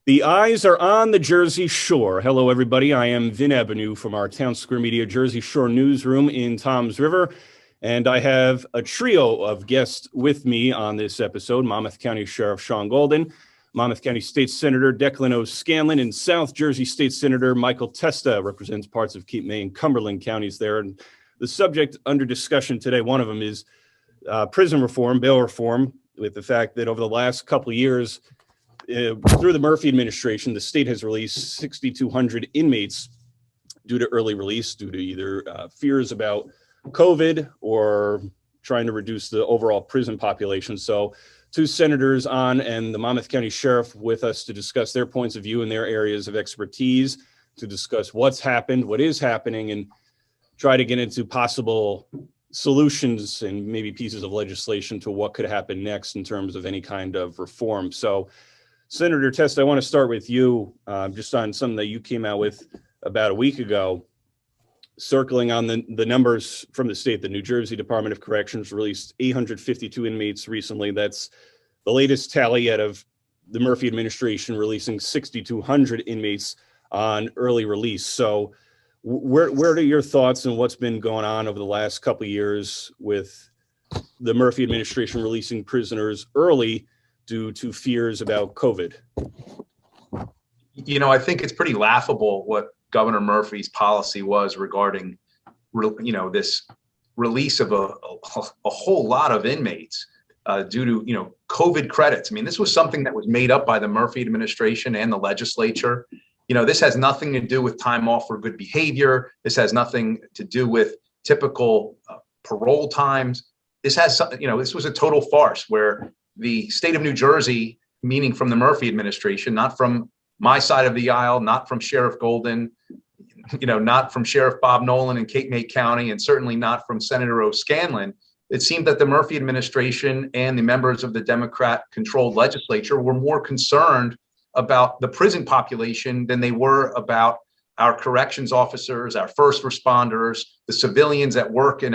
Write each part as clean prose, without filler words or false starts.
The eyes are on the Jersey Shore. Hello, everybody. I am Vin Avenue from our Townsquare Media-Jersey Shore newsroom in Toms River, and I have a trio of guests with me on this episode: Monmouth County Sheriff Shaun Golden, Monmouth County State Senator Declan O'Scanlan, and South Jersey State Senator Michael Testa, represents parts of Cape May and Cumberland counties there. And the subject under discussion today, one of them is prison reform, bail reform, with the fact that over the last couple of years, through the Murphy administration, the state has released 6,200 inmates due to early release, due to either fears about COVID or trying to reduce the overall prison population. So two senators on and the Monmouth County Sheriff with us to discuss their points of view and their areas of expertise, to discuss what's happened, what is happening, and try to get into possible solutions and maybe pieces of legislation to what could happen next in terms of any kind of reform. So Senator Testa, I want to start with you, just on something that you came out with about a week ago, circling on the numbers from the state. The New Jersey Department of Corrections released 852 inmates recently. That's the latest tally out of the Murphy administration, releasing 6,200 inmates on early release. So where are your thoughts on what's been going on over the last couple of years with the Murphy administration releasing prisoners early due to fears about COVID? You know, I think it's pretty laughable what Governor Murphy's policy was regarding, this release of a whole lot of inmates due to, COVID credits. I mean, this was something that was made up by the Murphy administration and the legislature. This has nothing to do with time off for good behavior. This has nothing to do with typical parole times. This has, this was a total farce where the state of New Jersey, meaning from the Murphy administration, not from my side of the aisle, not from Sheriff Golden, not from Sheriff Bob Nolan in Cape May County, and certainly not from Senator O'Scanlan. It seemed that the Murphy administration and the members of the Democrat-controlled legislature were more concerned about the prison population than they were about our corrections officers, our first responders, the civilians that work in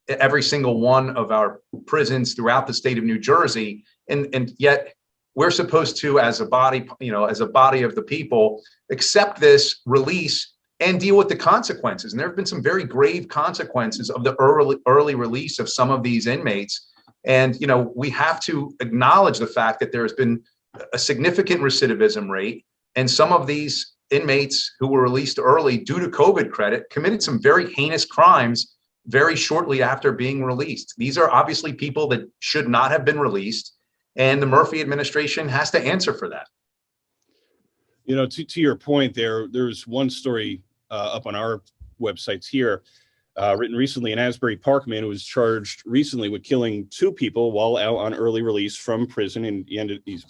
every single one of our prisons throughout the state of New Jersey. And yet we're supposed to, as a body, as a body of the people, accept this release and deal with the consequences. And there have been some very grave consequences of the early release of some of these inmates. And, we have to acknowledge the fact that there has been a significant recidivism rate. And some of these inmates who were released early due to COVID credit committed some very heinous crimes very shortly after being released. These are obviously people that should not have been released, and the Murphy administration has to answer for that. To your point there's one story up on our websites here, written recently. An Asbury Park man who was charged recently with killing two people while out on early release from prison, and he's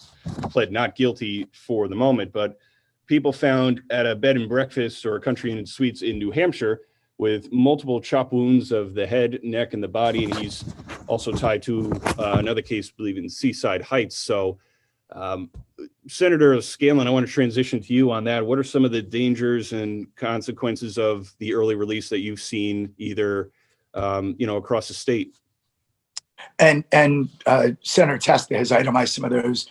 pled not guilty for the moment. But people found at a bed and breakfast or a Country Inn and Suites in New Hampshire with multiple chop wounds of the head, neck, and the body. And he's also tied to another case, I believe, in Seaside Heights. So, Senator O'Scanlan, I want to transition to you on that. What are some of the dangers and consequences of the early release that you've seen either, across the state? And Senator Testa has itemized some of those.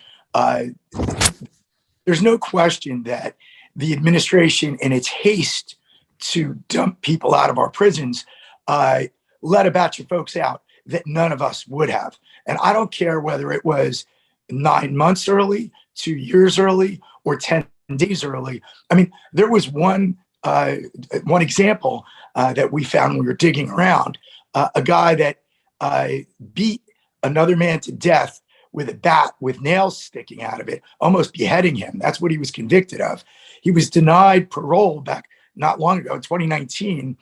There's no question that the administration, in its haste to dump people out of our prisons, let a batch of folks out that none of us would have. And I don't care whether it was 9 months early, 2 years early, or 10 days early. I mean, there was one example that we found when we were digging around, a guy that beat another man to death with a bat with nails sticking out of it, almost beheading him. That's what he was convicted of. He was denied parole back not long ago, in 2019,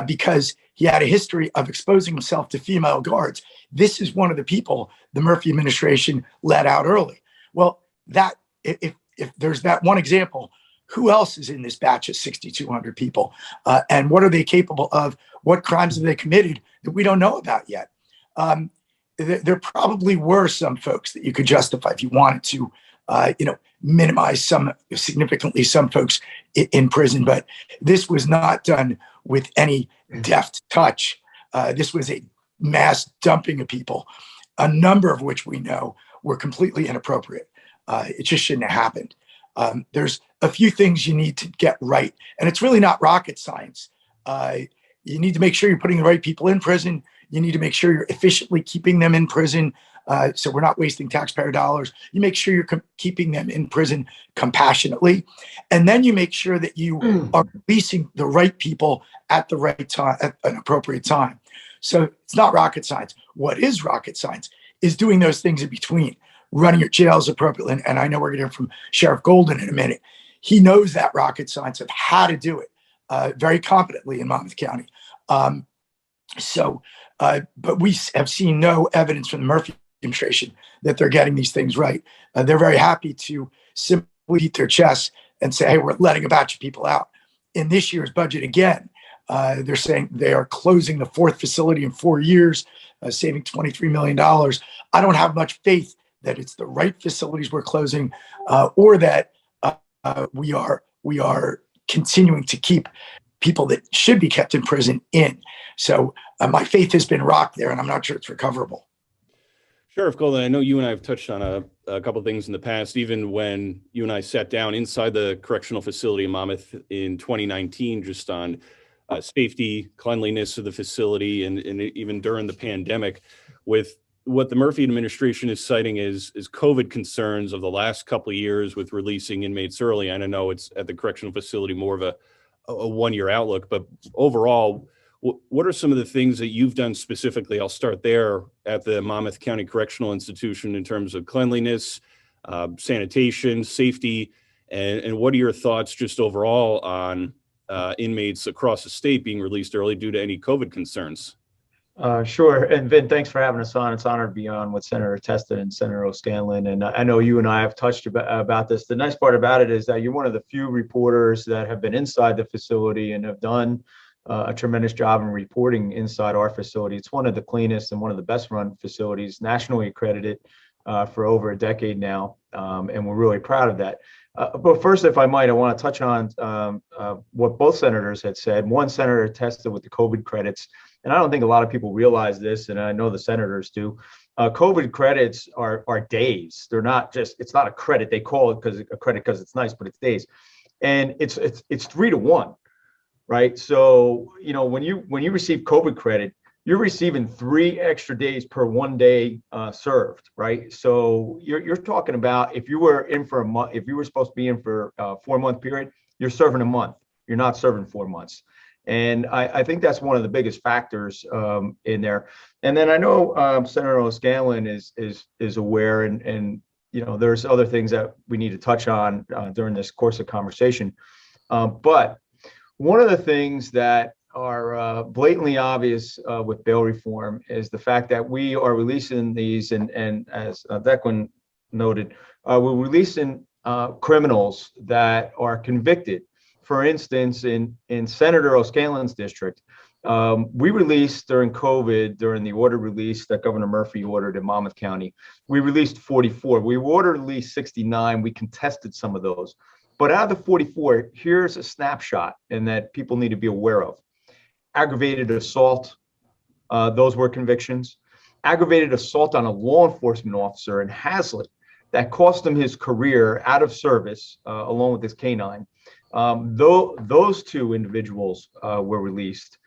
because he had a history of exposing himself to female guards. This is one of the people the Murphy administration let out early. Well, if there's that one example, who else is in this batch of 6,200 people? And what are they capable of? What crimes have they committed that we don't know about yet? There probably were some folks that you could justify if you wanted to, minimize significantly some folks in prison, but this was not done with any deft touch. This was a mass dumping of people, a number of which we know were completely inappropriate. It just shouldn't have happened. There's a few things you need to get right, and it's really not rocket science. You need to make sure you're putting the right people in prison. You need to make sure you're efficiently keeping them in prison, so we're not wasting taxpayer dollars. You make sure you're keeping them in prison compassionately, and then you make sure that you are releasing the right people at the right time, at an appropriate time. So it's not rocket science. What is rocket science is doing those things in between, running your jails appropriately. And I know we're going to hear from Sheriff Golden in a minute. He knows that rocket science of how to do it very competently in Monmouth County. But we have seen no evidence from the Murphy administration that they're getting these things right. They're very happy to simply beat their chests and say, hey, we're letting a batch of people out. In this year's budget, again, they're saying they are closing the 4th facility in 4 years, saving $23 million. I don't have much faith that it's the right facilities we're closing, or that we are continuing to keep people that should be kept in prison in. So my faith has been rocked there, and I'm not sure it's recoverable. Sheriff Golden, I know you and I have touched on a couple of things in the past, even when you and I sat down inside the correctional facility in Monmouth in 2019, just on safety, cleanliness of the facility, and even during the pandemic, with what the Murphy administration is citing is COVID concerns of the last couple of years with releasing inmates early. And I know it's at the correctional facility more of a 1-year outlook, but overall, what are some of the things that you've done specifically? I'll start there at the Monmouth County Correctional Institution in terms of cleanliness, sanitation, safety, and what are your thoughts just overall on inmates across the state being released early due to any COVID concerns? Sure. And Vin, thanks for having us on. It's an honor to be on with Senator Testa and Senator O'Scanlan. And I know you and I have touched about this. The nice part about it is that you're one of the few reporters that have been inside the facility and have done a tremendous job in reporting inside our facility. It's one of the cleanest and one of the best run facilities, nationally accredited for over a decade now. And we're really proud of that. But first, if I might, I want to touch on what both senators had said. One senator Testa with the COVID credits. And I don't think a lot of people realize this, and I know the senators do. COVID credits are days. They're not just, it's not a credit. They call it a credit because it's nice, but it's days. And it's 3 to 1, right? So, you know, when you receive COVID credit, you're receiving 3 extra days per 1 day served, right? So you're talking about if you were in for a month, if you were supposed to be in for a 4-month period, you're serving a month. You're not serving 4 months. And I think that's one of the biggest factors in there. And then I know Senator O'Scanlan is aware, and you know, there's other things that we need to touch on during this course of conversation. But one of the things that are blatantly obvious with bail reform is the fact that we are releasing these, and as Declan noted, we're releasing criminals that are convicted. For instance, in Senator O'Scanlan's district, we released during COVID, during the order release that Governor Murphy ordered in Monmouth County, we released 44. We ordered released 69. We contested some of those. But out of the 44, here's a snapshot, and that people need to be aware of. Aggravated assault, those were convictions. Aggravated assault on a law enforcement officer in Hazlet that cost him his career out of service, along with his canine. Those 2 individuals were released.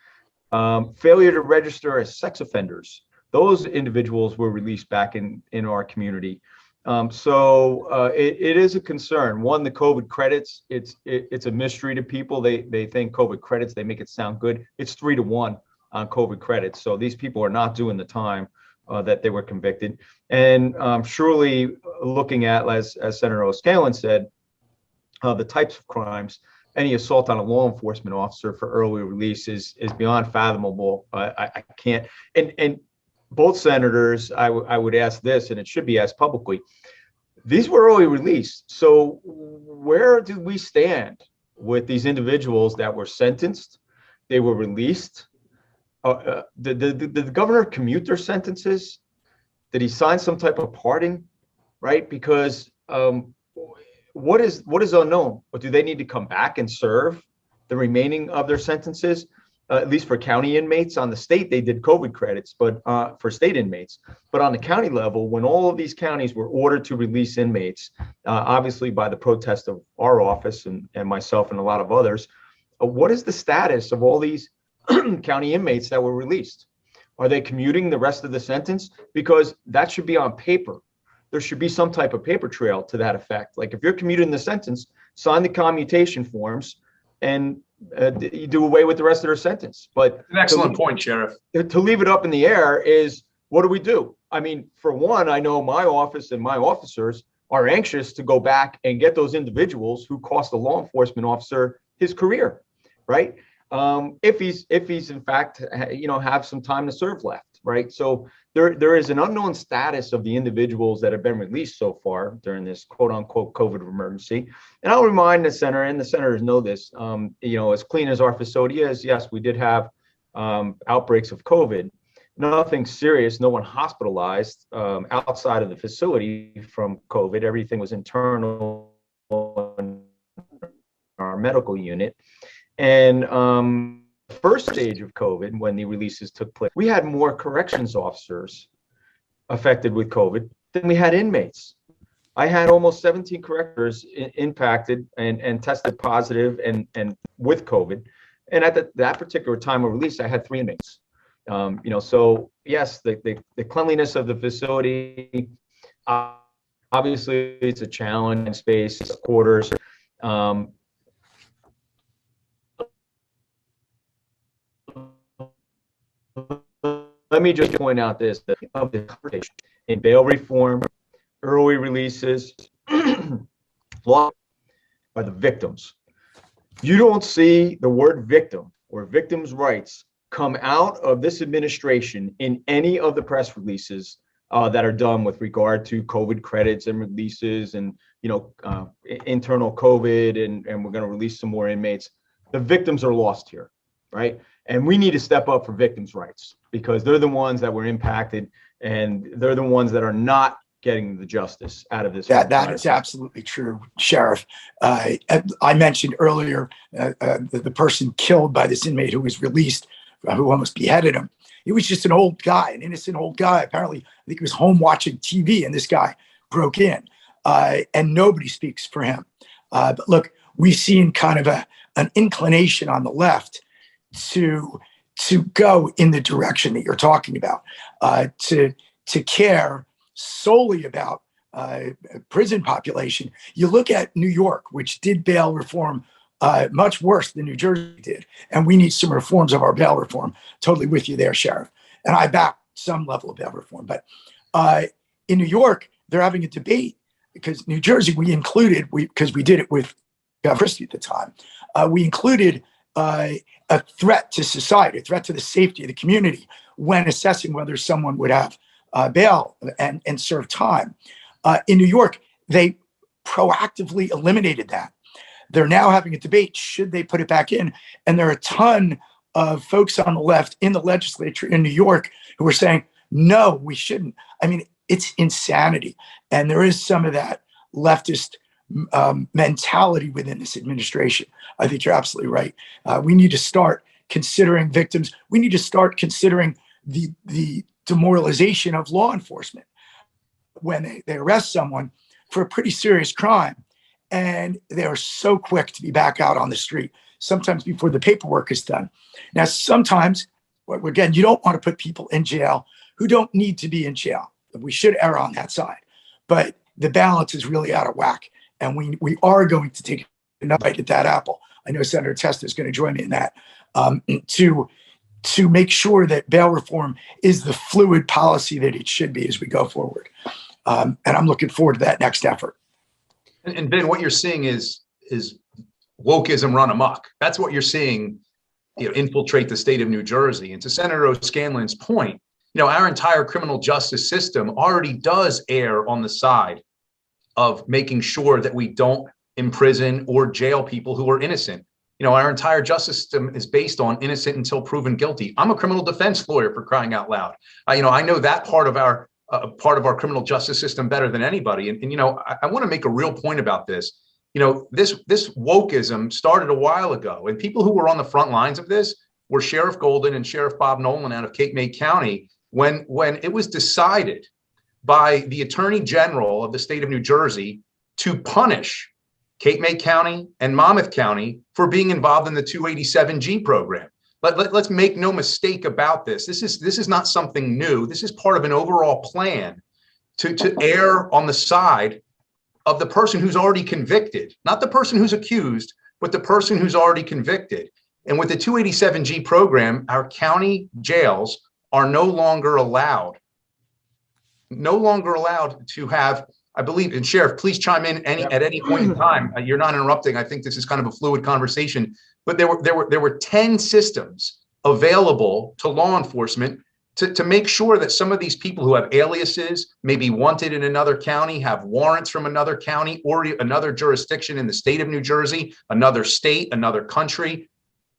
Failure to register as sex offenders, those individuals were released back in our community. So it is a concern. One, the COVID credits, it's a mystery to people. They think COVID credits, they make it sound good. It's 3 to 1 on COVID credits. So these people are not doing the time that they were convicted. And surely looking at, as Senator O'Scanlan said, the types of crimes, any assault on a law enforcement officer for early release is beyond fathomable. I can't, and both senators, I would ask this, and it should be asked publicly. These were early release. So where do we stand with these individuals that were sentenced? They were released. Did the governor commute their sentences? Did he sign some type of pardon? Right? Because what is unknown? But do they need to come back and serve the remaining of their sentences? at least for county inmates. On the state, they did COVID credits, but for state inmates. But on the county level, when all of these counties were ordered to release inmates, obviously by the protest of our office and myself and a lot of others, what is the status of all these county inmates that were released? Are they commuting the rest of the sentence? Because that should be on paper. There should be some type of paper trail to that effect. Like if you're commuting the sentence, sign the commutation forms and you do away with the rest of their sentence. But an excellent point, Sheriff. To leave it up in the air is, what do we do? I mean, for one, I know my office and my officers are anxious to go back and get those individuals who cost a law enforcement officer his career, right? If he's in fact, have some time to serve left, right? So there is an unknown status of the individuals that have been released so far during this quote unquote COVID emergency. And I'll remind the center, and the senators know this, as clean as our facility is, yes, we did have outbreaks of COVID. Nothing serious, no one hospitalized outside of the facility from COVID. Everything was internal in our medical unit. And first stage of COVID, when the releases took place, we had more corrections officers affected with COVID than we had inmates. I had almost 17 correctors impacted and tested positive and with COVID. And at that particular time of release, I had 3 inmates. So yes, the cleanliness of the facility, obviously it's a challenge in space, quarters. Let me just point out this, of the conversation in bail reform, early releases, law are the victims. You don't see the word victim or victims' rights come out of this administration in any of the press releases that are done with regard to COVID credits and releases and, internal COVID and we're going to release some more inmates. The victims are lost here, right? And we need to step up for victims' rights because they're the ones that were impacted and they're the ones that are not getting the justice out of this. That is absolutely true, Sheriff. I mentioned earlier the person killed by this inmate who was released, who almost beheaded him. He was just an old guy, an innocent old guy. Apparently, I think he was home watching TV and this guy broke in and nobody speaks for him. But look, we've seen kind of an inclination on the left to go in the direction that you're talking about, to care solely about prison population. You look at New York, which did bail reform much worse than New Jersey did, and we need some reforms of our bail reform. Totally with you there, Sheriff. And I back some level of bail reform. But in New York, they're having a debate because New Jersey, because we did it with Governor Christie at the time, we included a threat to society, a threat to the safety of the community when assessing whether someone would have bail and serve time. In New York, they proactively eliminated that. They're now having a debate, should they put it back in? And there are a ton of folks on the left in the legislature in New York who are saying, no, we shouldn't. I mean, it's insanity. And there is some of that leftist mentality within this administration. I think you're absolutely right. We need to start considering victims. We need to start considering the demoralization of law enforcement when they arrest someone for a pretty serious crime and they are so quick to be back out on the street, sometimes before the paperwork is done. Now, sometimes, again, you don't want to put people in jail who don't need to be in jail. We should err on that side. But the balance is really out of whack. And we are going to take a bite at that apple. I know Senator Testa is going to join me in that, to make sure that bail reform is the fluid policy that it should be as we go forward. And I'm looking forward to that next effort. And Ben, what you're seeing is wokeism run amok. That's what you're seeing, infiltrate the state of New Jersey. And to Senator O'Scanlan's point, our entire criminal justice system already does err on the side of making sure that we don't imprison or jail people who are innocent. Our entire justice system is based on innocent until proven guilty. I'm a criminal defense lawyer, for crying out loud. I know that part of our criminal justice system better than anybody. And I want to make a real point about this. This wokeism started a while ago, and people who were on the front lines of this were Sheriff Golden and Sheriff Bob Nolan out of Cape May County when it was decided by the Attorney General of the state of New Jersey to punish Cape May County and Monmouth County for being involved in the 287G program. Let's make no mistake about this. This is not something new. This is part of an overall plan to err on the side of the person who's already convicted, not the person who's accused, but the person who's already convicted. And with the 287G program, our county jails are no longer allowed to have, I believe, and Sheriff, please chime in at any point in time. You're not interrupting. I think this is kind of a fluid conversation, but there were 10 systems available to law enforcement to make sure that some of these people who have aliases, may be wanted in another county, have warrants from another county or another jurisdiction in the state of New Jersey, another state, another country,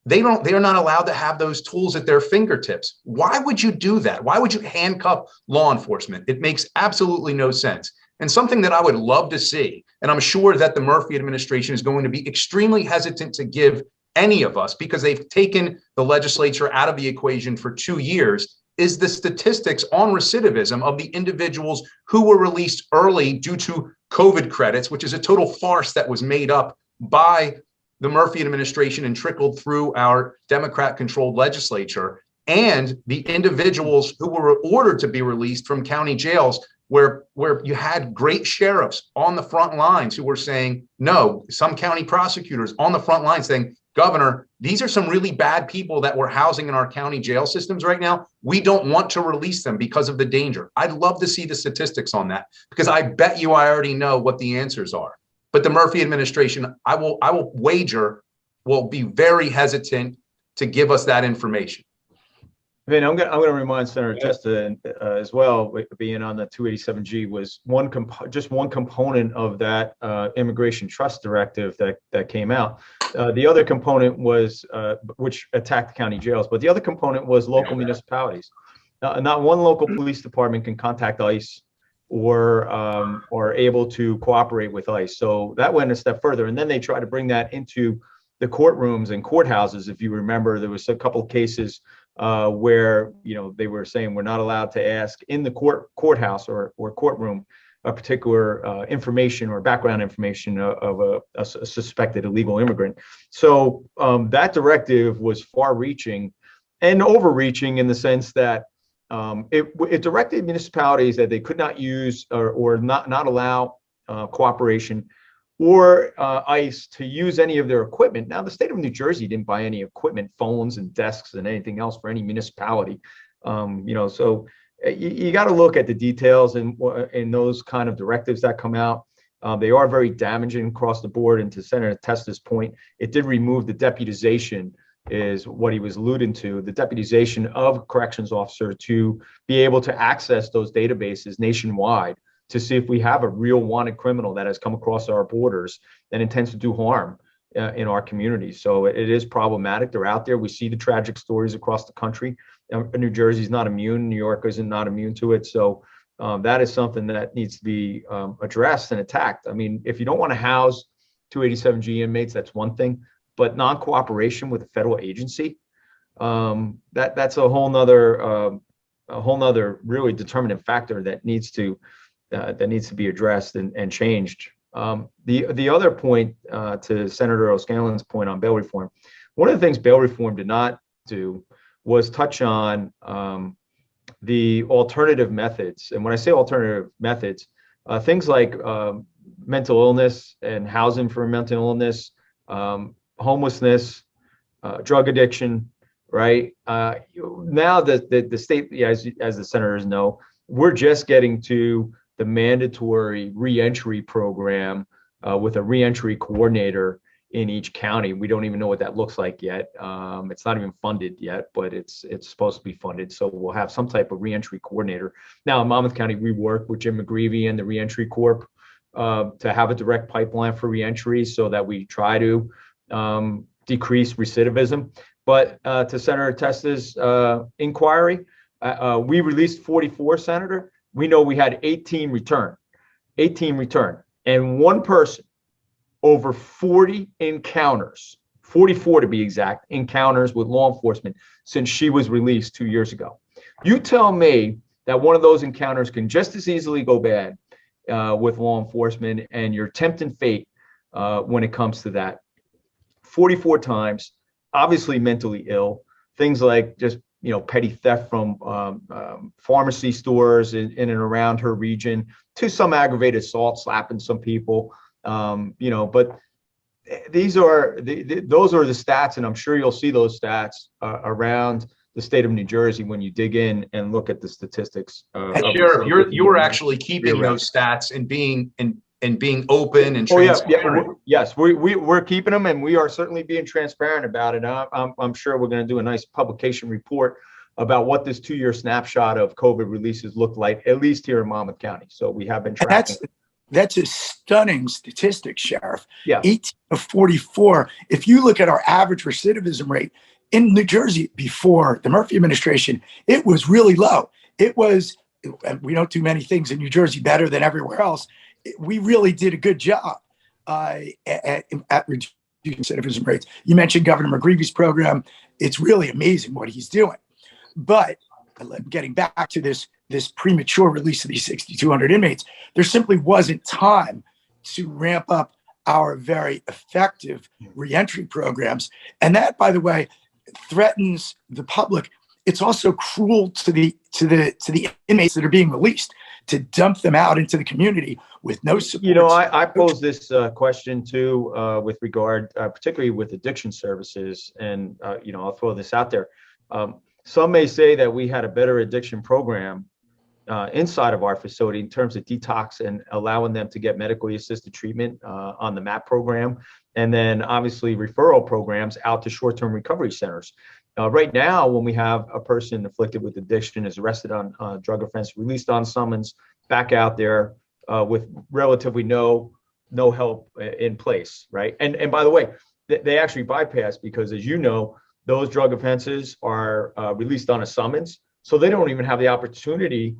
they are not allowed to have those tools at their fingertips. Why would you do that? Why would you handcuff law enforcement? It makes absolutely no sense. And something that I would love to see, and I'm sure that the Murphy administration is going to be extremely hesitant to give any of us, because they've taken the legislature out of the equation for 2 years, is the statistics on recidivism of the individuals who were released early due to COVID credits, which is a total farce that was made up by the Murphy administration and trickled through our Democrat-controlled legislature, and the individuals who were ordered to be released from county jails, where you had great sheriffs on the front lines who were saying, no, some county prosecutors on the front lines saying, Governor, these are some really bad people that we're housing in our county jail systems right now. We don't want to release them because of the danger. I'd love to see the statistics on that, because I bet you I already know what the answers are. But the Murphy administration, I will wager, will be very hesitant to give us that information. Vin, I'm going to remind Senator Testa as well, being on the 287G was just one component of that immigration trust directive that came out. The other component was, which attacked county jails, but the other component was local municipalities. Not one local police department can contact ICE or able to cooperate with ICE. So that went a step further. And then they tried to bring that into the courtrooms and courthouses. If you remember, there was a couple of cases where they were saying we're not allowed to ask in the courthouse or courtroom a particular information or background information of a suspected illegal immigrant. So that directive was far-reaching and overreaching in the sense that it directed municipalities that they could not use or not allow cooperation or ICE to use any of their equipment. Now, the state of New Jersey didn't buy any equipment, phones and desks and anything else for any municipality. So you got to look at the details in those kind of directives that come out. They are very damaging across the board. And to Senator Testa's point, it did remove the deputization, is what he was alluding to, the deputization of a corrections officer to be able to access those databases nationwide to see if we have a real wanted criminal that has come across our borders and intends to do harm in our communities. So it is problematic. They're out there. We see the tragic stories across the country. New Jersey's not immune. New York is not immune to it. So that is something that needs to be addressed and attacked. I mean, if you don't want to house 287G inmates, that's one thing, but non-cooperation with a federal agency, that's a whole nother really determinant factor that needs to be addressed and changed. The other point, to Senator O'Scanlan's point on bail reform, one of the things bail reform did not do was touch on the alternative methods. And when I say alternative methods, things like mental illness and housing for mental illness, homelessness, drug addiction, right? Now the state, as the senators know, we're just getting to the mandatory reentry program with a reentry coordinator in each county. We don't even know what that looks like yet. It's not even funded yet, but it's supposed to be funded. So we'll have some type of reentry coordinator. Now in Monmouth County, we work with Jim McGreevy and the Reentry Corp to have a direct pipeline for reentry so that we try to decrease recidivism. But to Senator Testa's inquiry, we released 44, Senator. We know we had 18 return, and one person over 40 encounters 44 to be exact, encounters with law enforcement since she was released 2 years ago. You tell me that one of those encounters can just as easily go bad with law enforcement, and you're tempting fate when it comes to that. 44 times, obviously mentally ill, things like just, petty theft from pharmacy stores in and around her region, to some aggravated assault, slapping some people, but those are the stats, and I'm sure you'll see those stats around the state of New Jersey when you dig in and look at the statistics. Sheriff, you were actually keeping those stats and being open and transparent. Yes, we're keeping them, and we are certainly being transparent about it. I'm sure we're going to do a nice publication report about what this 2-year snapshot of COVID releases looked like, at least here in Monmouth County. So we have been tracking. That's a stunning statistic, Sheriff. Yeah. 18 of 44. If you look at our average recidivism rate in New Jersey before the Murphy administration, it was really low. It was, we don't do many things in New Jersey better than everywhere else. We really did a good job at reducing recidivism rates. You mentioned Governor McGreevy's program. It's really amazing what he's doing. But getting back to this premature release of these 6,200 inmates, there simply wasn't time to ramp up our very effective reentry programs. And that, by the way, threatens the public. It's also cruel to the inmates that are being released, to dump them out into the community with no support. I pose this question too, with regard, particularly with addiction services, and I'll throw this out there. Some may say that we had a better addiction program inside of our facility in terms of detox and allowing them to get medically assisted treatment on the MAP program, and then obviously referral programs out to short-term recovery centers. Right now, when we have a person afflicted with addiction, is arrested on drug offense, released on summons, back out there with relatively no help in place, right? And by the way, they actually bypass, because as you know, those drug offenses are released on a summons, so they don't even have the opportunity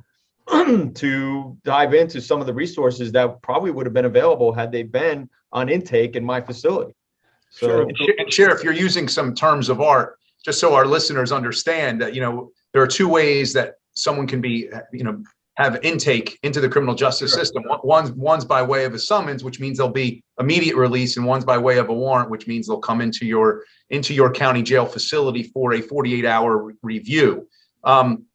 to dive into some of the resources that probably would have been available had they been on intake in my facility. So, and Sheriff, you're using some terms of art, just so our listeners understand that, there are two ways that someone can be, have intake into the criminal justice system. One's by way of a summons, which means they'll be immediate release, and one's by way of a warrant, which means they'll come into your county jail facility for a 48-hour review. One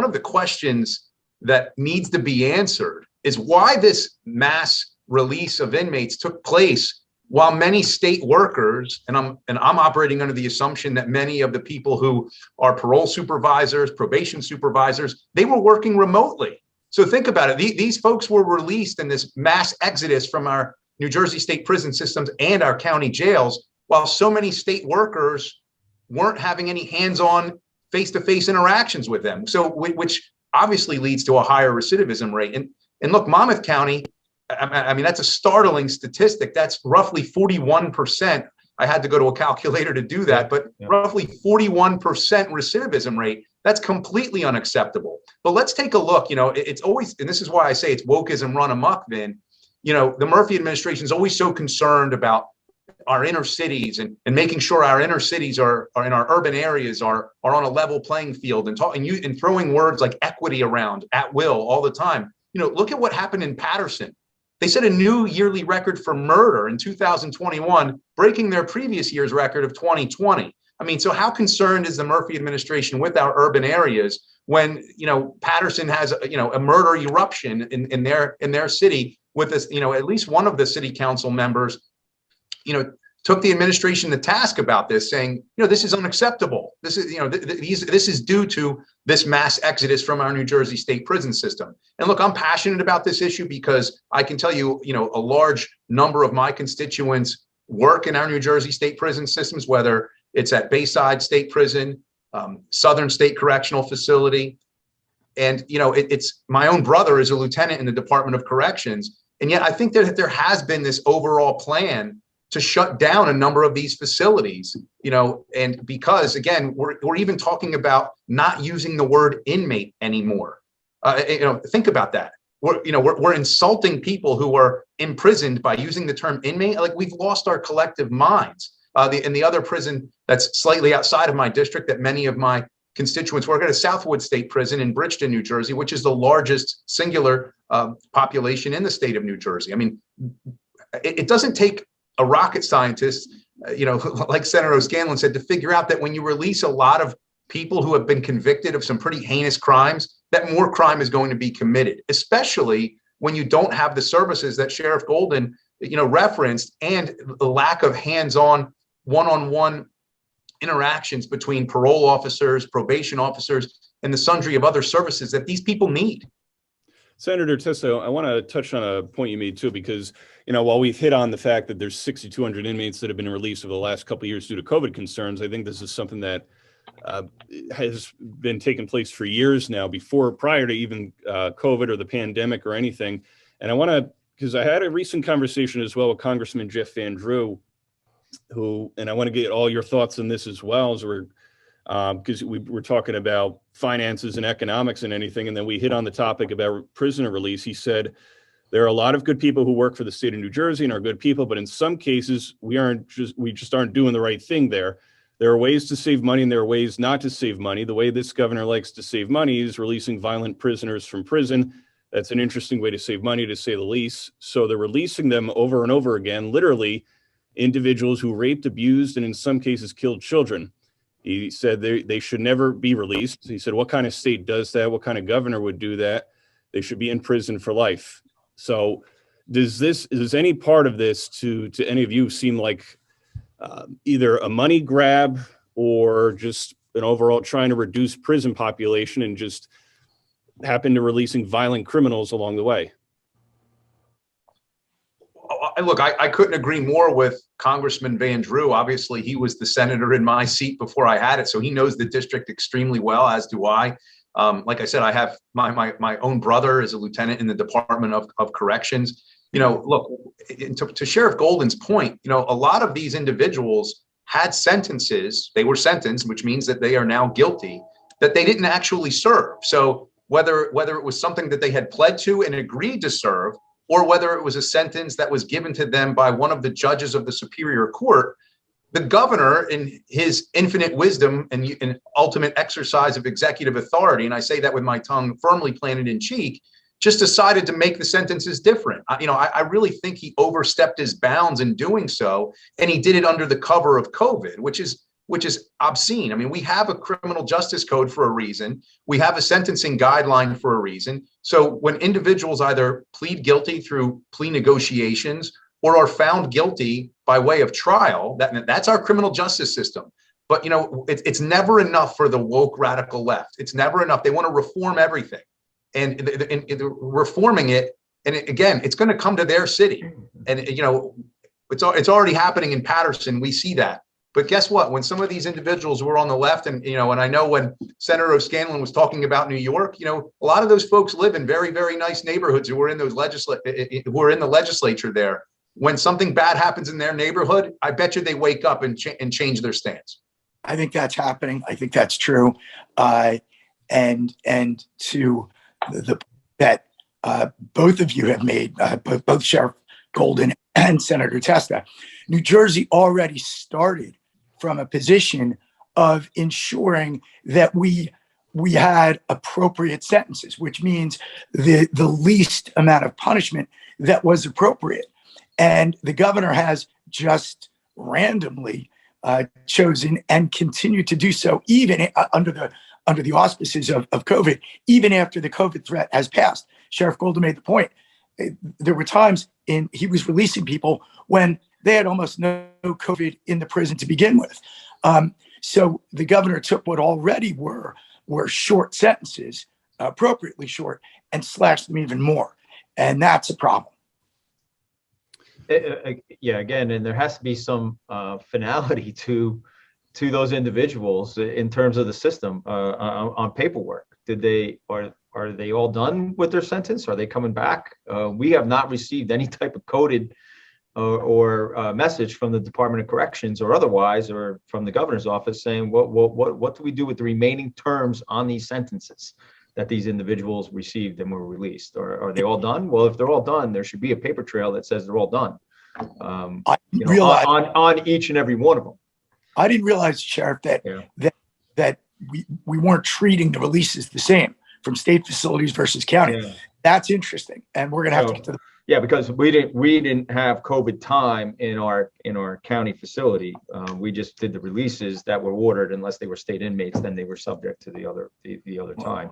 of the questions that needs to be answered is why this mass release of inmates took place while many state workers, and I'm operating under the assumption that many of the people who are parole supervisors, probation supervisors, they were working remotely. So think about it. These folks were released in this mass exodus from our New Jersey state prison systems and our county jails, while so many state workers weren't having any hands-on face-to-face interactions with them. So which obviously leads to a higher recidivism rate. And look, Monmouth County, I mean, that's a startling statistic. That's roughly 41%. I had to go to a calculator to do that, but roughly 41% recidivism rate. That's completely unacceptable. But let's take a look. It's always, and this is why I say it's wokeism run amok, Vin. The Murphy administration is always so concerned about our inner cities and making sure our inner cities are in our urban areas are on a level playing field, and throwing words like equity around at will all the time. Look at what happened in Patterson. They set a new yearly record for murder in 2021, breaking their previous year's record of 2020. I mean, so how concerned is the Murphy administration with our urban areas when, Patterson has, a murder eruption in their city with this, at least one of the city council members, took the administration to task about this, saying, this is unacceptable. This is, this is due to this mass exodus from our New Jersey state prison system. And look, I'm passionate about this issue because I can tell you, a large number of my constituents work in our New Jersey state prison systems, whether it's at Bayside State Prison, Southern State Correctional Facility. And, it's my own brother is a lieutenant in the Department of Corrections. And yet I think that there has been this overall plan to shut down a number of these facilities, and because, again, we're even talking about not using the word inmate anymore. Think about that. We're insulting people who are imprisoned by using the term inmate. Like, we've lost our collective minds. And the other prison that's slightly outside of my district that many of my constituents work at is Southwood State Prison in Bridgeton, New Jersey, which is the largest singular population in the state of New Jersey. I mean, it doesn't take a rocket scientist, like Senator O'Scanlan said, to figure out that when you release a lot of people who have been convicted of some pretty heinous crimes, that more crime is going to be committed, especially when you don't have the services that Sheriff Golden, referenced, and the lack of hands-on, one-on-one interactions between parole officers, probation officers, and the sundry of other services that these people need. Senator Testa, I want to touch on a point you made too, because, while we've hit on the fact that there's 6,200 inmates that have been released over the last couple of years due to COVID concerns, I think this is something that has been taking place for years now, prior to even COVID or the pandemic or anything. And I want to, because I had a recent conversation as well with Congressman Jeff Van Drew, and I want to get all your thoughts on this as well, as because we were talking about finances and economics and anything, and then we hit on the topic about prisoner release. He said there are a lot of good people who work for the state of New Jersey and are good people, but in some cases we just aren't doing the right thing there. There are ways to save money and there are ways not to save money. The way this governor likes to save money is releasing violent prisoners from prison. That's an interesting way to save money, to say the least. So they're releasing them over and over again, literally individuals who raped, abused, and in some cases killed children. He said they should never be released. He said, what kind of state does that? What kind of governor would do that? They should be in prison for life. So does any part of this to any of you seem like either a money grab or just an overall trying to reduce prison population and just happen to releasing violent criminals along the way? Look, I couldn't agree more with Congressman Van Drew. Obviously, he was the senator in my seat before I had it, so he knows the district extremely well, as do I. Like I said, I have my own brother is a lieutenant in the Department of Corrections. Look, to Sheriff Golden's point, a lot of these individuals had sentences. They were sentenced, which means that they are now guilty, that they didn't actually serve. So whether it was something that they had pled to and agreed to serve, or whether it was a sentence that was given to them by one of the judges of the Superior Court, the governor, in his infinite wisdom and ultimate exercise of executive authority, and I say that with my tongue firmly planted in cheek, just decided to make the sentences different. I really think he overstepped his bounds in doing so, and he did it under the cover of COVID, which is obscene. I mean, we have a criminal justice code for a reason. We have a sentencing guideline for a reason. So when individuals either plead guilty through plea negotiations or are found guilty by way of trial, that's our criminal justice system. But, it's never enough for the woke radical left. It's never enough. They want to reform everything. And reforming it, and again, it's going to come to their city. And, it's already happening in Patterson. We see that. But guess what? When some of these individuals were on the left, and and I know when Senator O'Scanlan was talking about New York, a lot of those folks live in very, very nice neighborhoods who are in those who are in the legislature there. When something bad happens in their neighborhood, I bet you they wake up and change their stance. I think that's happening. I think that's true. And to the that both of you have made, both Sheriff Golden and Senator Testa, New Jersey already started from a position of ensuring that we had appropriate sentences, which means the least amount of punishment that was appropriate. And the governor has just randomly chosen and continued to do so, even under the auspices of COVID, even after the COVID threat has passed. Sheriff Golden made the point. There were times he was releasing people when they had almost no COVID in the prison to begin with. So the governor took what already were short sentences, appropriately short, and slashed them even more. And that's a problem. Yeah, again, and there has to be some finality to those individuals in terms of the system on paperwork. Are they all done with their sentence? Are they coming back? We have not received any type of coded or message from the Department of Corrections or otherwise, or from the governor's office saying what do we do with the remaining terms on these sentences that these individuals received and were released? Or are they all done? Well, if they're all done, there should be a paper trail that says they're all done. I you know, realize on each and every one of them. I didn't realize, Sheriff, that we weren't treating the releases the same from state facilities versus county. Yeah. That's interesting, and we're gonna have to get to the. Yeah, because we didn't have COVID time in our county facility. We just did the releases that were ordered. Unless they were state inmates, then they were subject to the other time.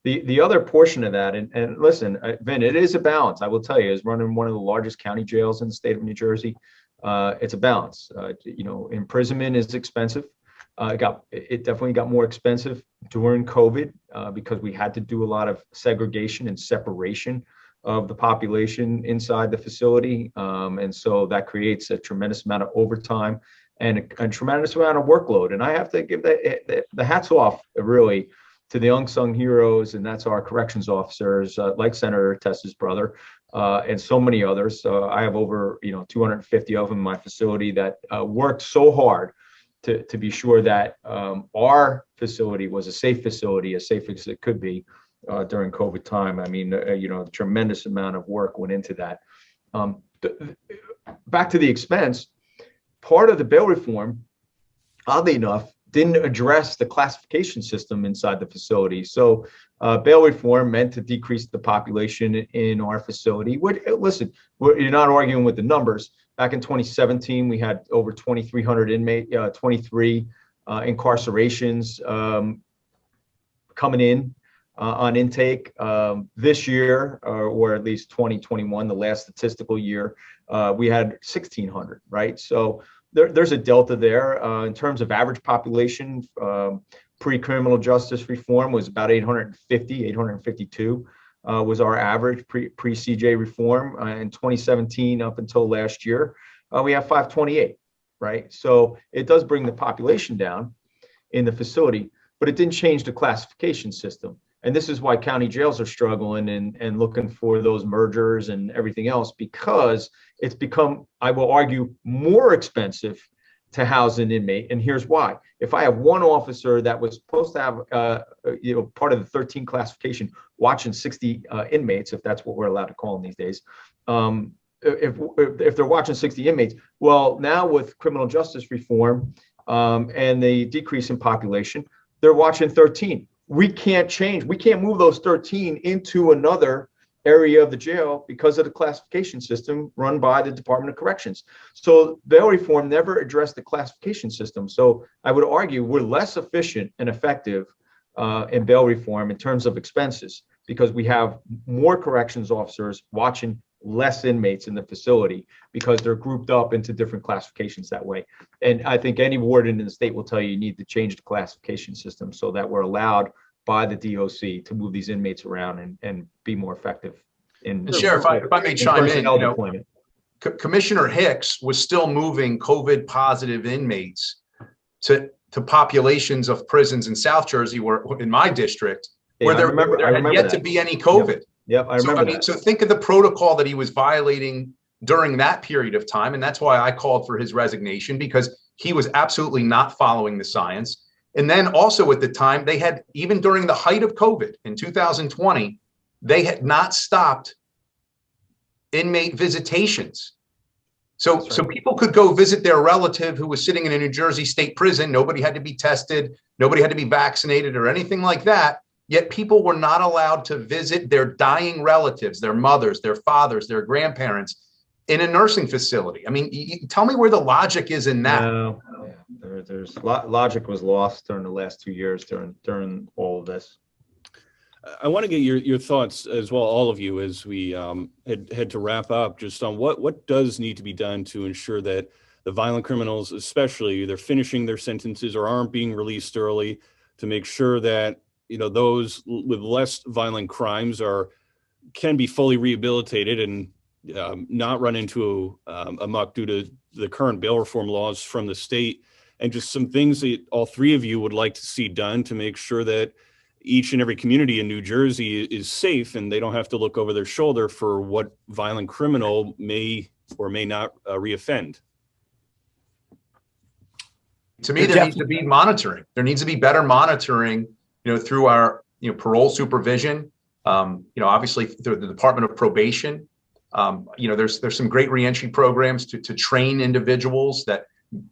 The other portion of that, and listen, Vin, it is a balance. I will tell you, as running one of the largest county jails in the state of New Jersey, it's a balance. You know, imprisonment is expensive. It definitely got more expensive during COVID because we had to do a lot of segregation and separation of the population inside the facility. And so that creates a tremendous amount of overtime and a tremendous amount of workload. And I have to give the hats off really to the unsung heroes, and that's our corrections officers, like Senator Testa's brother, and so many others. I have over 250 of them in my facility that worked so hard to be sure that our facility was a safe facility, as safe as it could be during COVID time. I mean, a tremendous amount of work went into that. Back to the expense, part of the bail reform, oddly enough, didn't address the classification system inside the facility. So bail reform meant to decrease the population in our facility. Listen, you're not arguing with the numbers. Back in 2017, we had over 2,300 inmates, 23 incarcerations coming in on intake. This year, or at least 2021, the last statistical year, we had 1,600, right? So there's a delta there. In terms of average population, pre-criminal justice reform was about 852 was our average pre-CJ reform. In 2017 up until last year, we have 528, right? So it does bring the population down in the facility, but it didn't change the classification system. And this is why county jails are struggling and looking for those mergers and everything else, because it's become, I will argue, more expensive to house an inmate. And here's why. If I have one officer that was supposed to have, part of the 13 classification, watching 60 inmates, if that's what we're allowed to call them these days, if they're watching 60 inmates, well, now with criminal justice reform and the decrease in population, they're watching 13. We can't move those 13 into another area of the jail because of the classification system run by the Department of Corrections. So bail reform never addressed the classification system. So I would argue we're less efficient and effective in bail reform in terms of expenses because we have more corrections officers watching less inmates in the facility because they're grouped up into different classifications that way. And I think any warden in the state will tell you need to change the classification system so that we're allowed by the DOC to move these inmates around and be more effective. And Sheriff, if I may chime in, Commissioner Hicks was still moving COVID positive inmates to populations of prisons in South Jersey, where in my district, where there had yet to be any COVID. Yep, I remember that. So think of the protocol that he was violating during that period of time. And that's why I called for his resignation, because he was absolutely not following the science. And then also at the time, they had, even during the height of COVID in 2020, they had not stopped inmate visitations. So people could go visit their relative who was sitting in a New Jersey state prison. Nobody had to be tested. Nobody had to be vaccinated or anything like that. Yet people were not allowed to visit their dying relatives, their mothers, their fathers, their grandparents in a nursing facility. I mean, tell me where the logic is in that. No, there's logic was lost during the last 2 years during all of this. I want to get your thoughts as well, all of you, as we head to wrap up, just on what does need to be done to ensure that the violent criminals, especially, they're finishing their sentences or aren't being released early, to make sure that those with less violent crimes can be fully rehabilitated and not run into a muck due to the current bail reform laws from the state, and just some things that all three of you would like to see done to make sure that each and every community in New Jersey is safe and they don't have to look over their shoulder for what violent criminal may or may not reoffend. To me, there needs to be monitoring. There needs to be better monitoring, through our, parole supervision, obviously through the Department of Probation, There's some great reentry programs to train individuals that,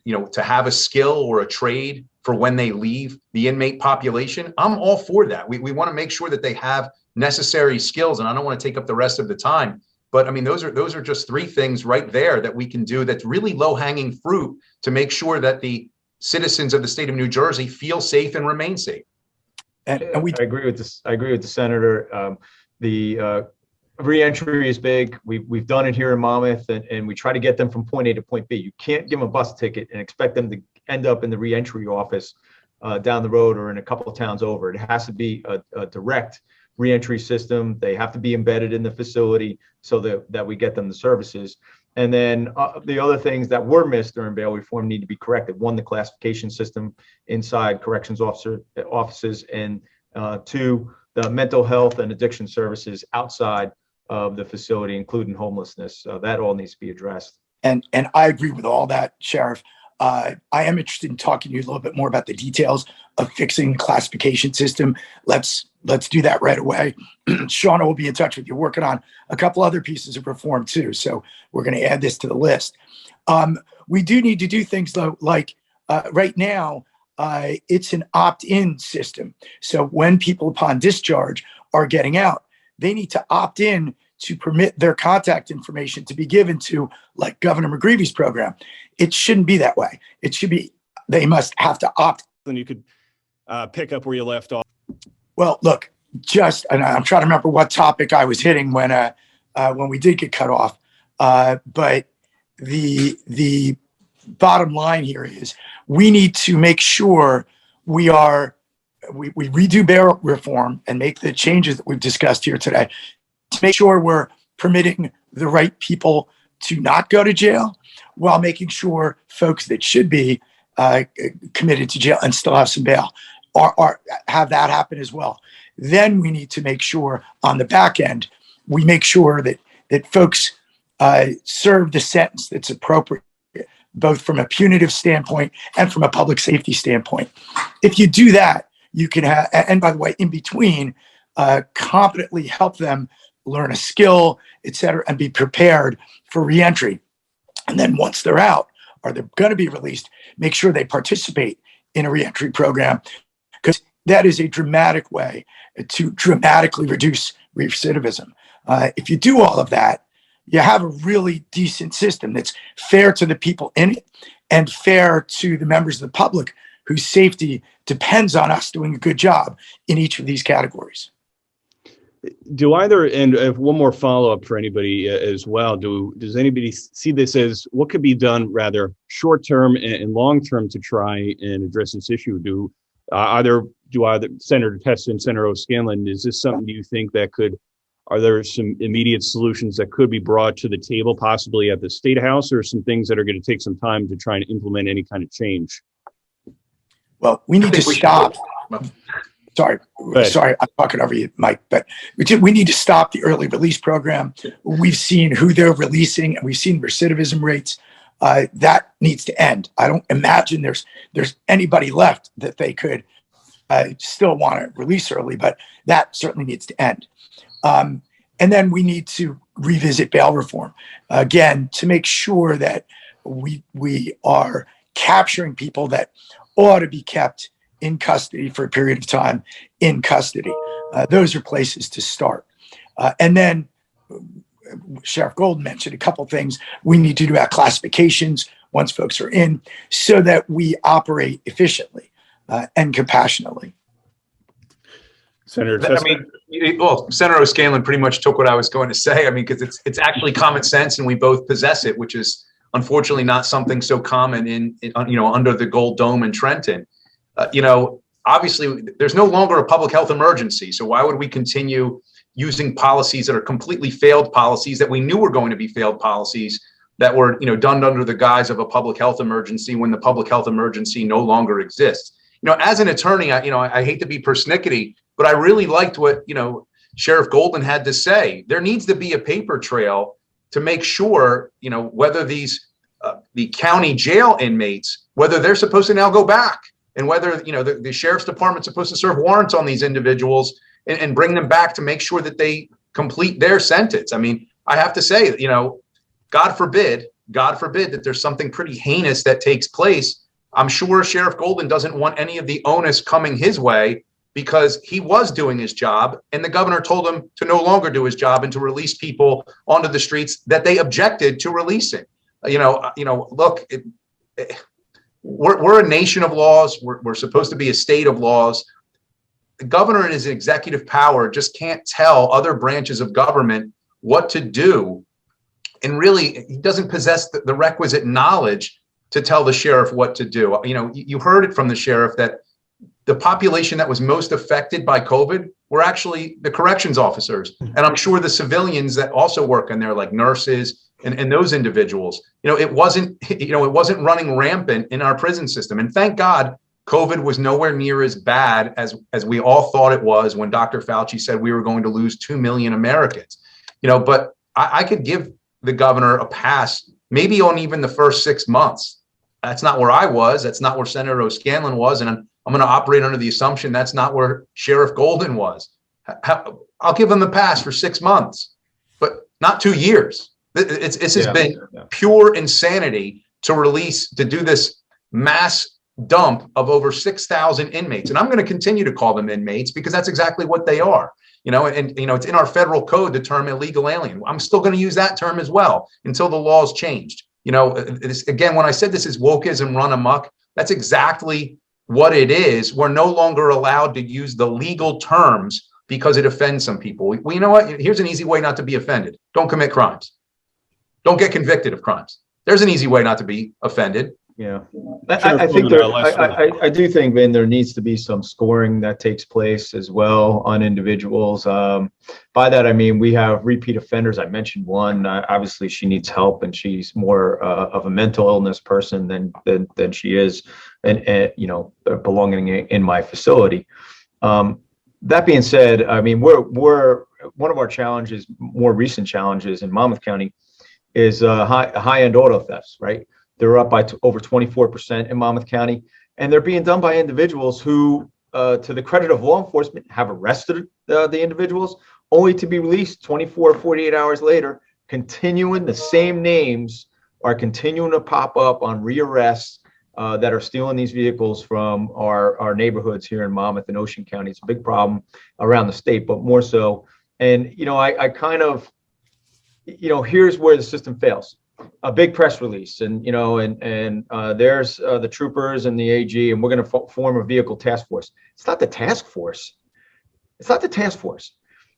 to have a skill or a trade for when they leave the inmate population. I'm all for that. We want to make sure that they have necessary skills, and I don't want to take up the rest of the time. But I mean, those are just three things right there that we can do that's really low-hanging fruit to make sure that the citizens of the state of New Jersey feel safe and remain safe. I agree with this. I agree with the senator. The reentry is big. We've done it here in Monmouth, and we try to get them from point A to point B. You can't give them a bus ticket and expect them to end up in the reentry office down the road or in a couple of towns over. It has to be a direct reentry system. They have to be embedded in the facility so that we get them the services. And then the other things that were missed during bail reform need to be corrected. One, the classification system inside corrections offices, and two, the mental health and addiction services outside of the facility, including homelessness. That all needs to be addressed. And I agree with all that, Sheriff. I am interested in talking to you a little bit more about the details of fixing the classification system. Let's do that right away. Shaun will be in touch with you, working on a couple other pieces of reform too. So we're going to add this to the list. We do need to do things though, like right now, it's an opt-in system. So when people upon discharge are getting out, they need to opt in to permit their contact information to be given to, like Governor McGreevy's program. It shouldn't be that way. It should be, they must have to opt. Then you could pick up where you left off. Well, look, and I'm trying to remember what topic I was hitting when we did get cut off. But the bottom line here is we need to make sure we redo bail reform and make the changes that we've discussed here today to make sure we're permitting the right people to not go to jail while making sure folks that should be committed to jail and still have some bail or have that happen as well. Then we need to make sure on the back end, we make sure that folks serve the sentence that's appropriate, both from a punitive standpoint and from a public safety standpoint. If you do that, you can have, and by the way, in between, competently help them learn a skill, et cetera, and be prepared for reentry. And then once they're out, or they're going to be released, make sure they participate in a reentry program, because that is a dramatic way to dramatically reduce recidivism. If you do all of that, you have a really decent system that's fair to the people in it and fair to the members of the public whose safety depends on us doing a good job in each of these categories. And I have one more follow-up for anybody as well. Does anybody see this as what could be done rather short-term and long-term to try and address this issue? Do either Senator Testa and Senator O'Scanlan, is this something you think that are there some immediate solutions that could be brought to the table, possibly at the State House, or some things that are going to take some time to try and implement any kind of change? Well, we need to stop. Sorry, I'm talking over you, Mike, but we need to stop the early release program. We've seen who they're releasing, and we've seen recidivism rates. That needs to end. I don't imagine there's anybody left that they could still want to release early, but that certainly needs to end. And then we need to revisit bail reform again to make sure that we are capturing people that ought to be kept in custody for a period of time in custody. Those are places to start. And then Sheriff Golden mentioned a couple things we need to do about classifications once folks are in so that we operate efficiently and compassionately. Senator Testa? Senator O'Scanlan pretty much took what I was going to say. I mean, because it's actually common sense and we both possess it, which is unfortunately not something so common in under the Gold Dome in Trenton. Obviously there's no longer a public health emergency. So why would we continue using policies that are completely failed policies that we knew were going to be failed policies that were, done under the guise of a public health emergency when the public health emergency no longer exists? As an attorney, I hate to be persnickety, but I really liked what, Sheriff Golden had to say. There needs to be a paper trail to make sure, whether these, the county jail inmates, whether they're supposed to now go back and whether, the sheriff's department's supposed to serve warrants on these individuals and bring them back to make sure that they complete their sentence. I mean, I have to say, God forbid that there's something pretty heinous that takes place. I'm sure Sheriff Golden doesn't want any of the onus coming his way, because he was doing his job and the governor told him to no longer do his job and to release people onto the streets that they objected to releasing. Look, we're a nation of laws. We're supposed to be a state of laws. The governor in his executive power just can't tell other branches of government what to do. And really, he doesn't possess the requisite knowledge to tell the sheriff what to do. You heard it from the sheriff that the population that was most affected by COVID were actually the corrections officers. And I'm sure the civilians that also work in there, like nurses and those individuals. It wasn't running rampant in our prison system. And thank God, COVID was nowhere near as bad as we all thought it was when Dr. Fauci said we were going to lose 2 million Americans. But I could give the governor a pass, maybe on even the first 6 months. That's not where I was. That's not where Senator O'Scanlan was. And I'm going to operate under the assumption that's not where Sheriff Golden was. I'll give him the pass for 6 months, but not 2 years. It's has been pure insanity to do this mass dump of over 6,000 inmates. And I'm going to continue to call them inmates because that's exactly what they are. It's in our federal code, the term illegal alien. I'm still going to use that term as well until the law's changed. Again, when I said this is wokeism run amok, that's exactly what it is. We're no longer allowed to use the legal terms because it offends some people. Well, you know what? Here's an easy way not to be offended. Don't commit crimes. Don't get convicted of crimes. There's an easy way not to be offended. Yeah, I do think, Vin, there needs to be some scoring that takes place as well on individuals. By that, I mean, we have repeat offenders. I mentioned one. Obviously, she needs help, and she's more of a mental illness person than she is, and belonging in my facility. That being said, I mean, we're one of our challenges, more recent challenges in Monmouth County, is high-end auto thefts, right? They're up by over 24% in Monmouth County, and they're being done by individuals who, to the credit of law enforcement, have arrested the individuals, only to be released 24, 48 hours later. The same names are continuing to pop up on rearrests that are stealing these vehicles from our neighborhoods here in Monmouth and Ocean County. It's a big problem around the state, but more so. And, I kind of, here's where the system fails. A big press release, and there's the troopers and the AG, and we're going to form a vehicle task force. It's not the task force.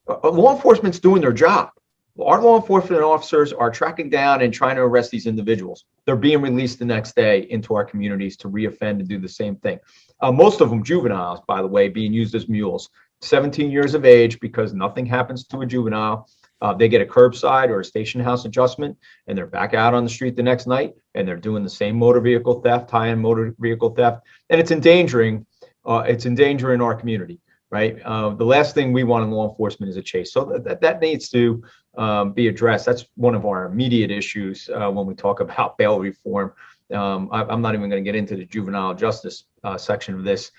Law enforcement's doing their job. Our law enforcement officers are tracking down and trying to arrest these individuals. They're being released the next day into our communities to reoffend and do the same thing. Most of them juveniles, by the way, being used as mules. 17 years of age, because nothing happens to a juvenile. They get a curbside or a station house adjustment, and they're back out on the street the next night, and they're doing the same motor vehicle theft, high-end motor vehicle theft, and it's endangering our community, right? The last thing we want in law enforcement is a chase, so that needs to be addressed. That's one of our immediate issues when we talk about bail reform. I'm not even going to get into the juvenile justice section of this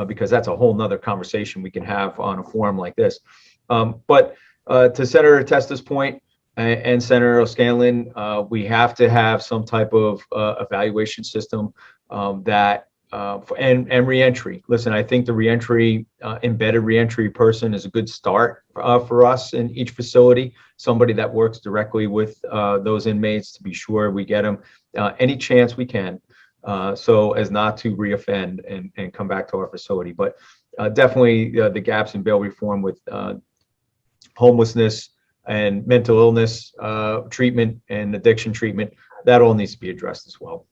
because that's a whole nother conversation we can have on a forum like this. But to Senator Testa's point and Senator O'Scanlan, we have to have some type of evaluation system and reentry. Listen, I think the reentry, embedded reentry person is a good start for us in each facility. Somebody that works directly with those inmates to be sure we get them any chance we can, so as not to reoffend and come back to our facility. But definitely the gaps in bail reform with homelessness and mental illness treatment and addiction treatment, that all needs to be addressed as well.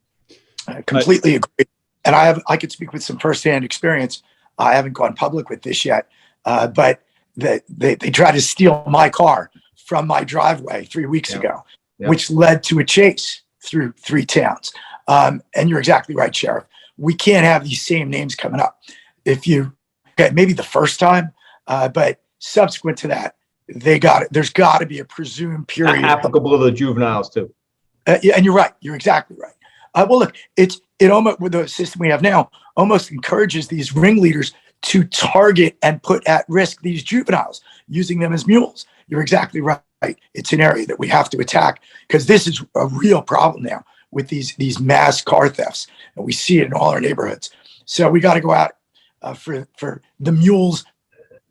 I completely agree. And I could speak with some firsthand experience. I haven't gone public with this yet, but they tried to steal my car from my driveway 3 weeks ago, which led to a chase through 3 towns. And you're exactly right, Sheriff. We can't have these same names coming up. Maybe the first time, but subsequent to that, there's got to be a presumed period applicable to the juveniles too. Yeah, and you're right. You're exactly right. Well, look, it almost, with the system we have now, almost encourages these ringleaders to target and put at risk these juveniles, using them as mules. You're exactly right. It's an area that we have to attack, because this is a real problem now with these mass car thefts, and we see it in all our neighborhoods. So we got to go out for the mules'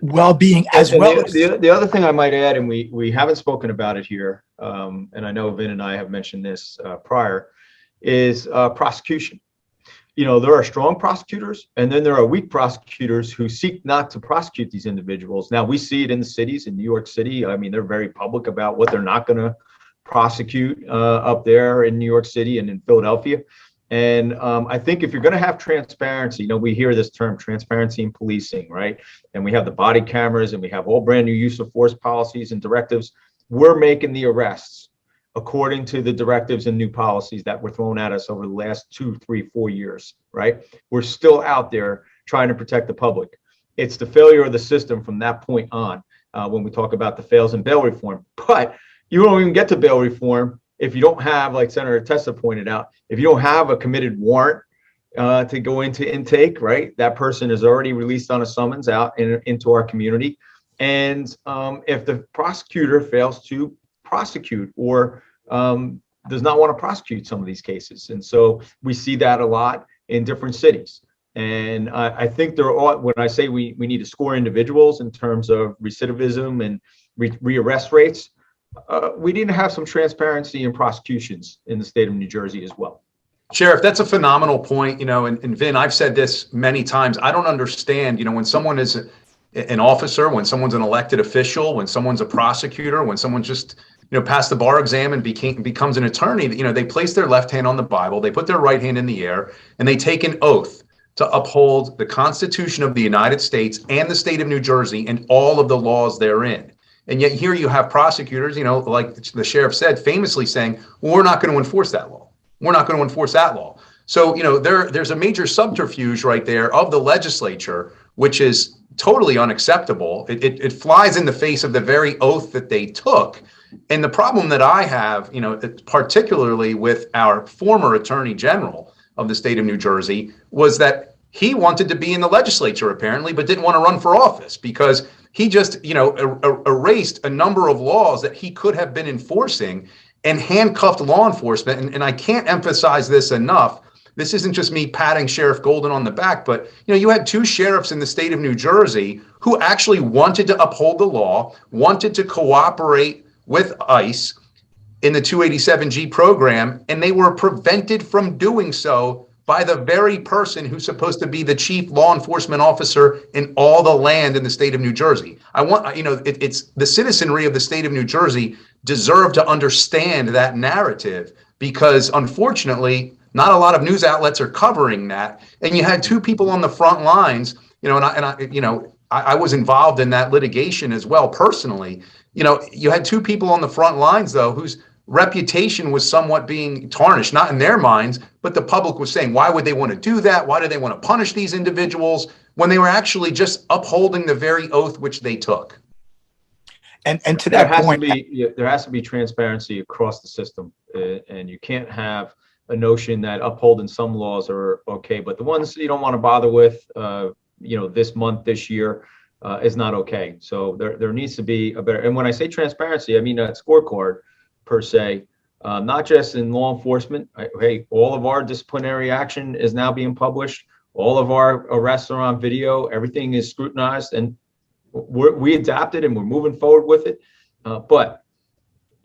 well-being as well. The other thing I might add, and we haven't spoken about it here, and I know Vin and I have mentioned this prior, is prosecution. There are strong prosecutors, and then there are weak prosecutors who seek not to prosecute these individuals. Now, we see it in the cities, in New York City. I mean, they're very public about what they're not going to prosecute up there in New York City and in Philadelphia. And I think if you're going to have transparency, we hear this term, transparency in policing, right? And we have the body cameras, and we have all brand new use of force policies and directives. We're making the arrests according to the directives and new policies that were thrown at us over the last 2, 3, 4 years, right? We're still out there trying to protect the public. It's the failure of the system from that point on when we talk about the fails in bail reform. But you don't even get to bail reform if you don't have, like Senator Testa pointed out, if you don't have a committed warrant to go into intake, right? That person is already released on a summons out into our community. And if the prosecutor fails to prosecute or does not want to prosecute some of these cases. And so we see that a lot in different cities. And I think when I say we need to score individuals in terms of recidivism and rearrest rates, we need to have some transparency in prosecutions in the state of New Jersey as well. Sheriff, that's a phenomenal point. And Vin, I've said this many times. I don't understand, when someone is an officer, when someone's an elected official, when someone's a prosecutor, when someone's just passed the bar exam and becomes an attorney, they place their left hand on the Bible, they put their right hand in the air, and they take an oath to uphold the Constitution of the United States and the state of New Jersey and all of the laws therein. And yet here you have prosecutors, like the sheriff said, famously saying, well, we're not going to enforce that law. We're not going to enforce that law. So, there's a major subterfuge right there of the legislature, which is totally unacceptable. It flies in the face of the very oath that they took. And the problem that I have, particularly with our former Attorney General of the state of New Jersey, was that he wanted to be in the legislature apparently, but didn't want to run for office because he just, erased a number of laws that he could have been enforcing and handcuffed law enforcement. And I can't emphasize this enough. This isn't just me patting Sheriff Golden on the back, but you had 2 sheriffs in the state of New Jersey who actually wanted to uphold the law, wanted to cooperate with ICE in the 287G program, and they were prevented from doing so by the very person who's supposed to be the chief law enforcement officer in all the land in the state of New Jersey. It's the citizenry of the state of New Jersey deserve to understand that narrative, because unfortunately, not a lot of news outlets are covering that. And you had 2 people on the front lines, I was involved in that litigation as well personally. You had 2 people on the front lines, though, whose reputation was somewhat being tarnished, not in their minds, but the public was saying, why would they want to do that? Why do they want to punish these individuals when they were actually just upholding the very oath which they took? And to that point, there has to be transparency across the system, and you can't have a notion that upholding some laws are okay, but the ones you don't want to bother with, this month, this year, is not okay. So there needs to be a better, and when I say transparency, I mean a scorecard per se, not just in law enforcement. Hey, all of our disciplinary action is now being published. All of our arrests are on video. Everything is scrutinized, and we adapted and we're moving forward with it. But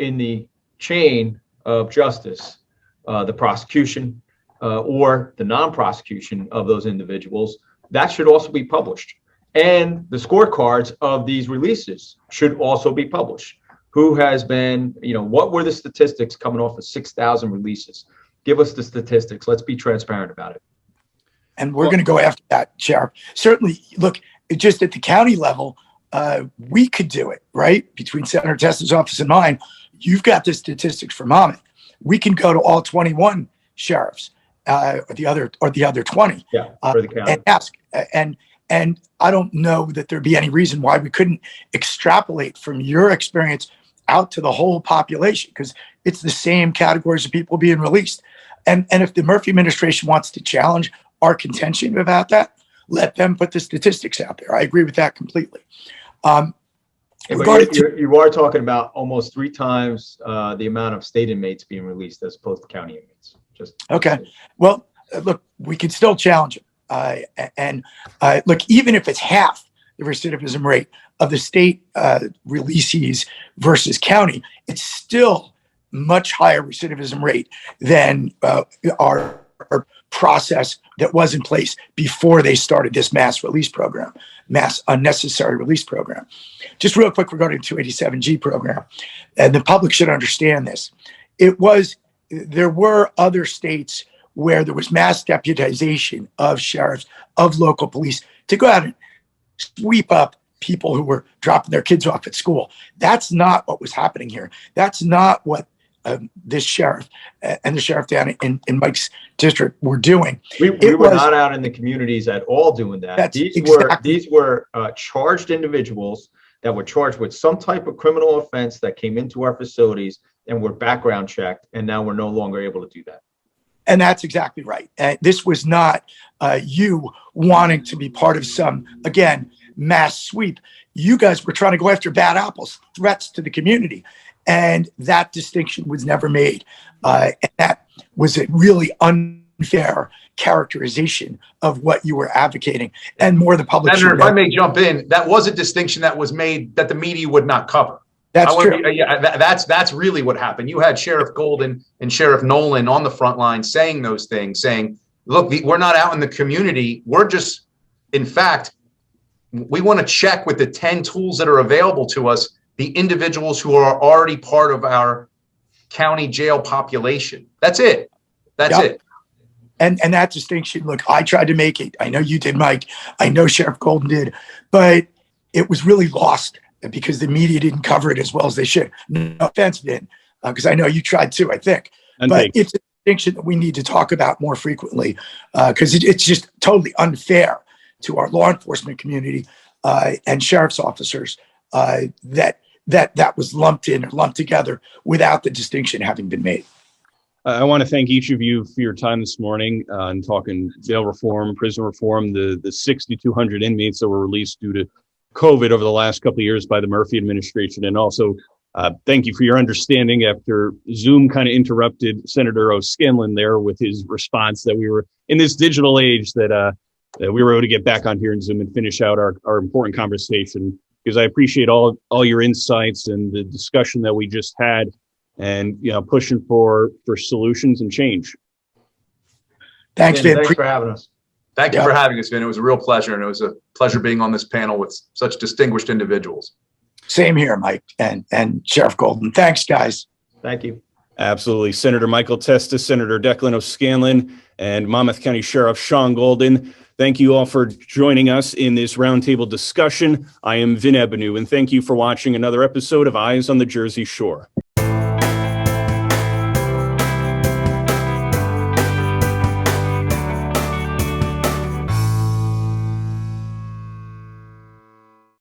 in the chain of justice, the prosecution or the non-prosecution of those individuals, that should also be published. And the scorecards of these releases should also be published. Who has been, what were the statistics coming off of 6,000 releases? Give us the statistics. Let's be transparent about it. And we're going to go after that, Sheriff. Certainly, look, just at the county level, we could do it, right? Between Senator Testa's office and mine, you've got the statistics for Monmouth. We can go to all 21 sheriffs, or the other 20, for the county. And ask. And I don't know that there'd be any reason why we couldn't extrapolate from your experience out to the whole population, because it's the same categories of people being released. And if the Murphy administration wants to challenge our contention about that, let them put the statistics out there. I agree with that completely. Regarding You are talking about almost 3 times the amount of state inmates being released as opposed to county inmates. Okay. Well, look, we can still challenge it. Look, even if it's half the recidivism rate of the state releasees versus county, it's still much higher recidivism rate than our process that was in place before they started this mass unnecessary release program. Just real quick regarding the 287G program, and the public should understand this. There were other states where there was mass deputization of sheriffs, of local police to go out and sweep up people who were dropping their kids off at school. That's not what was happening here. That's not what this sheriff and the sheriff down in Mike's district were doing. We were not out in the communities at all doing that. These were charged individuals that were charged with some type of criminal offense that came into our facilities and were background checked, and now we're no longer able to do that. And that's exactly right. This was not you wanting to be part of some, again, mass sweep. You guys were trying to go after bad apples, threats to the community. And that distinction was never made. And that was a really unfair characterization of what you were advocating. And more the public. Senator, if I may jump in, that was a distinction that was made that the media would not cover. That's true. That's really what happened. You had Sheriff Golden and Sheriff Nolan on the front line saying those things, saying, look, we're not out in the community. We're just, in fact, we want to check with the 10 tools that are available to us, the individuals who are already part of our county jail population. That's it. That's it. And that distinction, look, I tried to make it. I know you did, Mike. I know Sheriff Golden did, but it was really lost because the media didn't cover it as well as they should. No offense, Vin, because I know you tried too, I think. But it's a distinction that we need to talk about more frequently because it's just totally unfair to our law enforcement community and sheriff's officers that was lumped in or lumped together without the distinction having been made. I want to thank each of you for your time this morning on talking jail reform, prison reform, the 6,200 inmates that were released due to COVID over the last couple of years by the Murphy administration. And also thank you for your understanding after Zoom kind of interrupted Senator O'Scanlan there with his response that we were in this digital age that we were able to get back on here in Zoom and finish out our important conversation, because I appreciate all your insights and the discussion that we just had, and pushing for solutions and change. Thanks, Vin. Thanks for having us. Thank you for having us, Vin. It was a real pleasure, and it was a pleasure being on this panel with such distinguished individuals. Same here, Mike and Sheriff Golden. Thanks, guys. Thank you. Absolutely. Senator Michael Testa, Senator Declan O'Scanlan, and Monmouth County Sheriff Shaun Golden. Thank you all for joining us in this roundtable discussion. I am Vin Ebenu, and thank you for watching another episode of Eyes on the Jersey Shore.